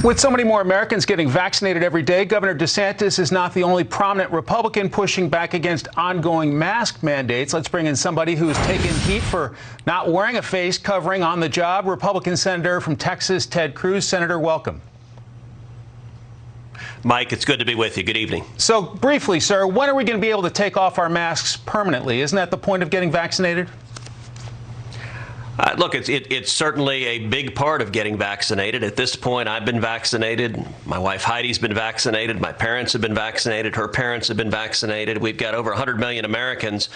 With so many more Americans getting vaccinated every day, Governor DeSantis is not the only prominent Republican pushing back against ongoing mask mandates. Let's bring in somebody who's taken heat for not wearing a face covering on the job. Republican Senator from Texas, Ted Cruz. Senator, welcome. Mike, it's good to be with you. Good evening. So briefly, sir, when are we going to be able to take off our masks permanently? Isn't that the point of getting vaccinated? Look, it's certainly a big part of getting vaccinated. At this point, I've been vaccinated. My wife Heidi's been vaccinated. My parents have been vaccinated. Her parents have been vaccinated. We've got over 100 million Americans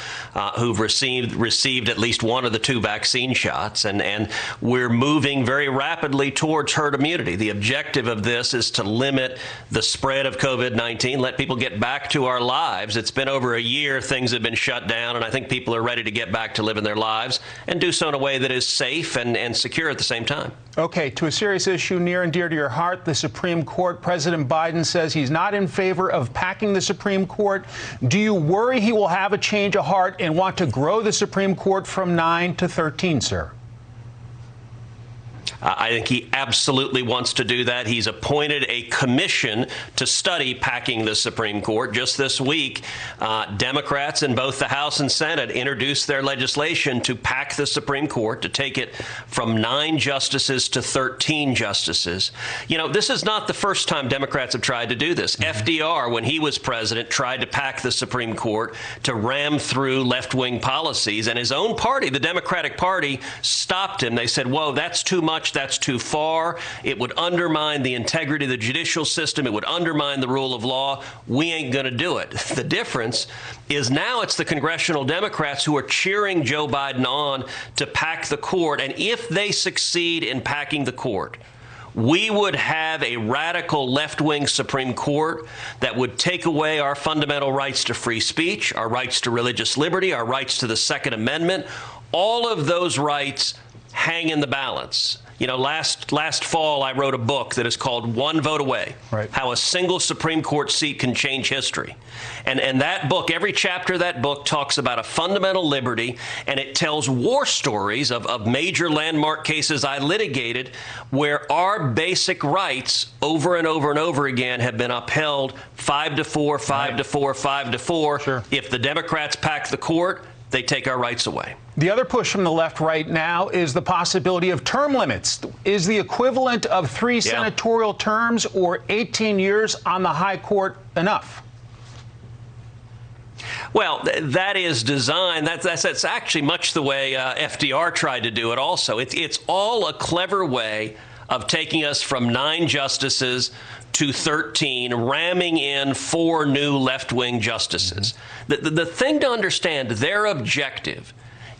who've received at least one of the two vaccine shots, and we're moving very rapidly towards herd immunity. The objective of this is to limit the spread of COVID-19, let people get back to our lives. It's been over a year. Things have been shut down, and I think people are ready to get back to living their lives and do so in a way that is safe and secure at the same time. Okay, to a serious issue near and dear to your heart, the Supreme Court. President Biden says he's not in favor of packing the Supreme Court. Do you worry he will have a change of heart and want to grow the Supreme Court from 9 to 13, sir? I think he absolutely wants to do that. He's appointed a commission to study packing the Supreme Court. Just this week, Democrats in both the House and Senate introduced their legislation to pack the Supreme Court, to take it from 9 justices to 13 justices. You know, this is not the first time Democrats have tried to do this. FDR, when he was president, tried to pack the Supreme Court to ram through left-wing policies, and his own party, the Democratic Party, stopped him. They said, whoa, that's too much. That's too far. It would undermine the integrity of the judicial system. It would undermine the rule of law. We ain't going to do it. The difference is now it's the congressional Democrats who are cheering Joe Biden on to pack the court. And if they succeed in packing the court, we would have a radical left-wing Supreme Court that would take away our fundamental rights to free speech, our rights to religious liberty, our rights to the Second Amendment. All of those rights hang in the balance. You know, last fall, I wrote a book that is called One Vote Away, right. How a single Supreme Court seat can change history. And that book, every chapter of that book talks about a fundamental liberty, and it tells war stories of major landmark cases I litigated where our basic rights over and over and over again have been upheld 5-4, 5-4, 5-4. Sure. If the Democrats pack the court, they take our rights away. The other push from the left right now is the possibility of term limits. Is the equivalent of 3 senatorial terms or 18 years on the high court enough? Well, that is designed. That's actually much the way FDR tried to do it also. It's all a clever way of taking us from 9 justices to 13, ramming in 4 new left-wing justices. The thing to understand, their objective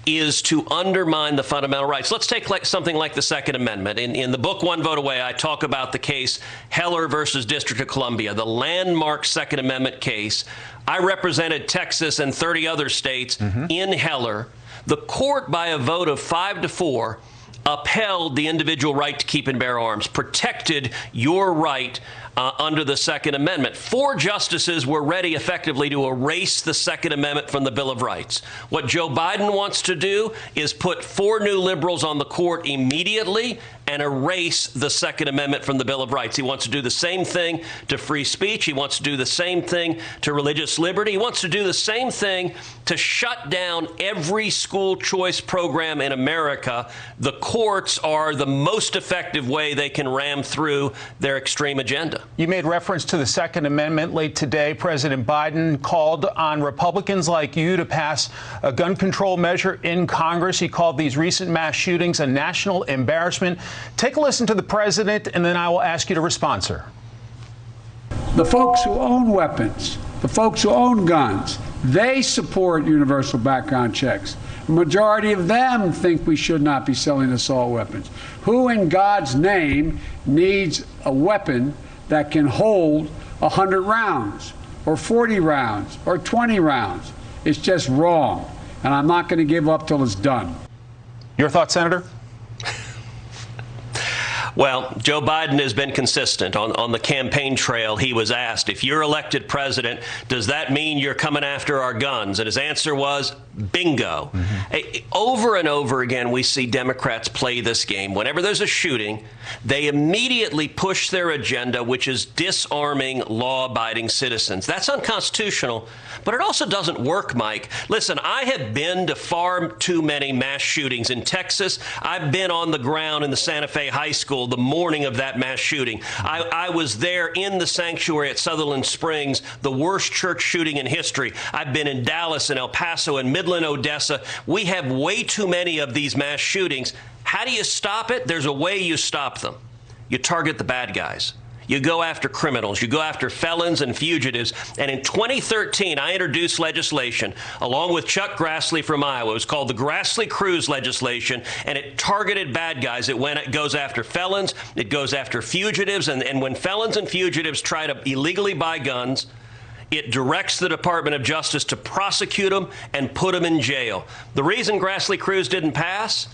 is to undermine the fundamental rights. Let's take something like the Second Amendment. In the book One Vote Away, I talk about the case Heller versus District of Columbia, the landmark Second Amendment case. I represented Texas and 30 other states in Heller. The court, by a vote of 5-4, upheld the individual right to keep and bear arms, protected your right under the Second Amendment. 4 justices were ready effectively to erase the Second Amendment from the Bill of Rights. What Joe Biden wants to do is put 4 new liberals on the court immediately and erase the Second Amendment from the Bill of Rights. He wants to do the same thing to free speech. He wants to do the same thing to religious liberty. He wants to do the same thing to shut down every school choice program in America. The courts are the most effective way they can ram through their extreme agenda. You made reference to the Second Amendment. Late today, President Biden called on Republicans like you to pass a gun control measure in Congress. He called these recent mass shootings a national embarrassment. Take a listen to the president, and then I will ask you to respond, sir. The folks who own weapons, the folks who own guns, they support universal background checks. The majority of them think we should not be selling assault weapons. Who in God's name needs a weapon that can hold 100 rounds or 40 rounds or 20 rounds? It's just wrong, and I'm not going to give up till it's done. Your thoughts, Senator? Well, Joe Biden has been consistent. On the campaign trail, he was asked, if you're elected president, does that mean you're coming after our guns? And his answer was, Bingo. Over and over again, we see Democrats play this game. Whenever there's a shooting, they immediately push their agenda, which is disarming law-abiding citizens. That's unconstitutional, but it also doesn't work, Mike. Listen, I have been to far too many mass shootings in Texas. I've been on the ground in the Santa Fe High School the morning of that mass shooting. I was there in the sanctuary at Sutherland Springs, the worst church shooting in history. I've been in Dallas and El Paso and Midland, Odessa. We have way too many of these mass shootings. How do you stop it? There's a way you stop them. You target the bad guys. You go after criminals. You go after felons and fugitives. And in 2013, I introduced legislation along with Chuck Grassley from Iowa. It was called the Grassley-Cruz legislation, and it targeted bad guys. It goes after felons. It goes after fugitives. And when felons and fugitives try to illegally buy guns, it directs the Department of Justice to prosecute them and put them in jail. The reason Grassley-Cruz didn't pass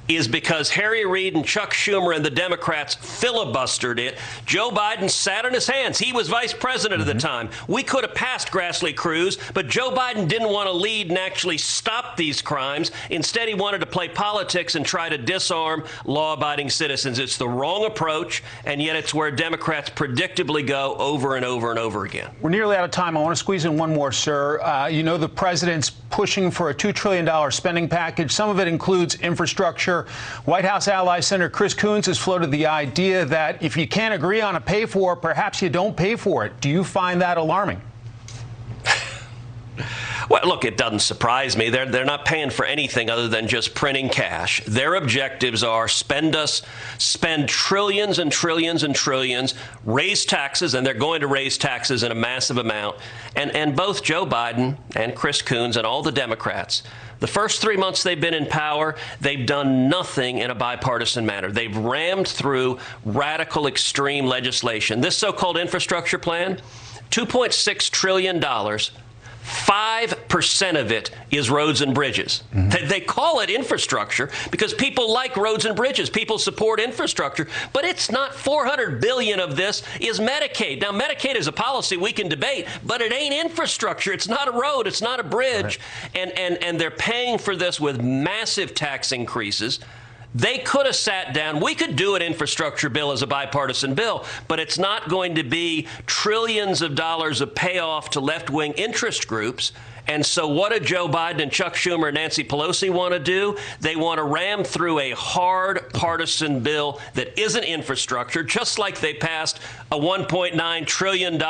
is because Harry Reid and Chuck Schumer and the Democrats filibustered it. Joe Biden sat on his hands. He was vice president at the time. We could have passed Grassley-Cruz, but Joe Biden didn't want to lead and actually stop these crimes. Instead, he wanted to play politics and try to disarm law-abiding citizens. It's the wrong approach, and yet it's where Democrats predictably go over and over and over again. We're nearly out of time. I want to squeeze in one more, sir. You know the president's pushing for a $2 trillion spending package. Some of it includes infrastructure. White House ally Senator Chris Coons has floated the idea that if you can't agree on a pay for, perhaps you don't pay for it. Do you find that alarming? Well, look, it doesn't surprise me. They're not paying for anything other than just printing cash. Their objectives are spend trillions and trillions and trillions, raise taxes, and they're going to raise taxes in a massive amount. And both Joe Biden and Chris Coons and all the Democrats, the first 3 months they've been in power, they've done nothing in a bipartisan manner. They've rammed through radical, extreme legislation. This so-called infrastructure plan, $2.6 trillion. 5% of it is roads and bridges. They call it infrastructure because people like roads and bridges. People support infrastructure, but it's not. $400 billion of this is Medicaid. Now, Medicaid is a policy we can debate, but it ain't infrastructure. It's not a road. It's not a bridge. Right. And they're paying for this with massive tax increases. They could have sat down. We could do an infrastructure bill as a bipartisan bill, but it's not going to be trillions of dollars of payoff to left-wing interest groups. And so what do Joe Biden and Chuck Schumer and Nancy Pelosi want to do? They want to ram through a hard partisan bill that isn't infrastructure, just like they passed a $1.9 trillion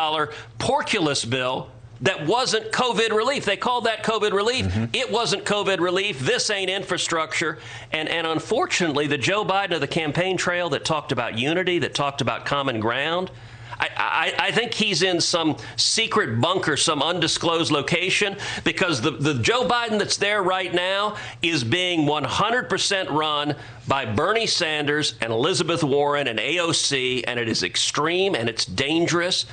porculus bill that wasn't COVID relief. They called that COVID relief. It wasn't COVID relief. This ain't infrastructure. And unfortunately, the Joe Biden of the campaign trail that talked about unity, that talked about common ground, I think he's in some secret bunker, some undisclosed location, because the Joe Biden that's there right now is being 100% run by Bernie Sanders and Elizabeth Warren and AOC, and it is extreme and it's dangerous.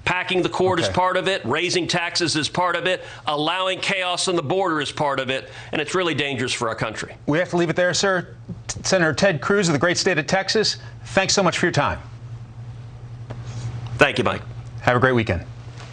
Packing the court is part of it. Raising taxes is part of it. Allowing chaos on the border is part of it. And it's really dangerous for our country. We have to leave it there, sir. Senator Ted Cruz of the great state of Texas, thanks so much for your time. Thank you, Mike. Have a great weekend.